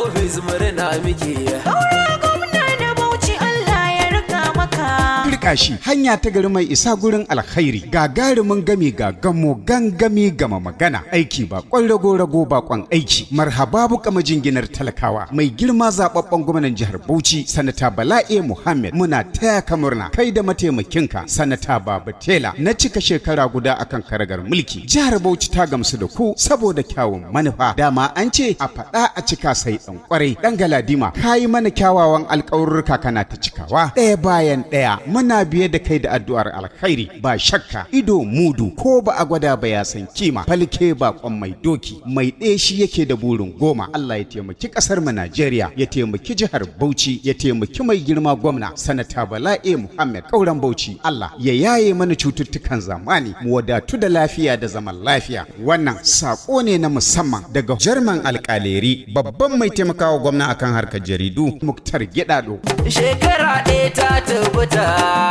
ofis murna muke. Aure gwamna na Bauchi Allah ya rika maka. Rika shi hanya ta gari mai isa gurin alkhairi, gagarumin gami ga gamo gangami gama magana, aiki ba kwan rago bakon aiki, marhaba buka majinginar talakawa, mai girma zababben gwamnan jihar Bauchi sanata Bala'e Muhammad, muna taya ka murna kai da mataimakinka sanata Baba Tela na cika shekara guda akan karagar mulki. Jihar Bauchi ta gamsu da ku saboda kyawun manufa, dama an ce a faɗa a cika sai dan kwarai. Dan Galadima kayi mana kyawawan alƙawarruka kana ta cikawa ɗaya bayan ɗaya, muna biye da kai da addu'ar alkhairi ba shakka. Ido mudu ko ba a gwada ba ya san kima, falke bakon mai doki mai ɗaya shi yake da burin goma. Allah ya taimaki ƙasar mu Najeriya, ya taimaki jihar Bauchi, ya taimaki mai girma gwamna sanata Bala'e Muhammad kauran Bauchi. Allah ya yaye mana cututtukan zamani, mu wadatu da lafiya da zaman lafiya. Wannan sako ne na musamman daga Jarman Alƙaleri, babban mai taimakawa gwamna akan harkar jaridu Muktar Gidado. Shekara ɗaya ta tabbata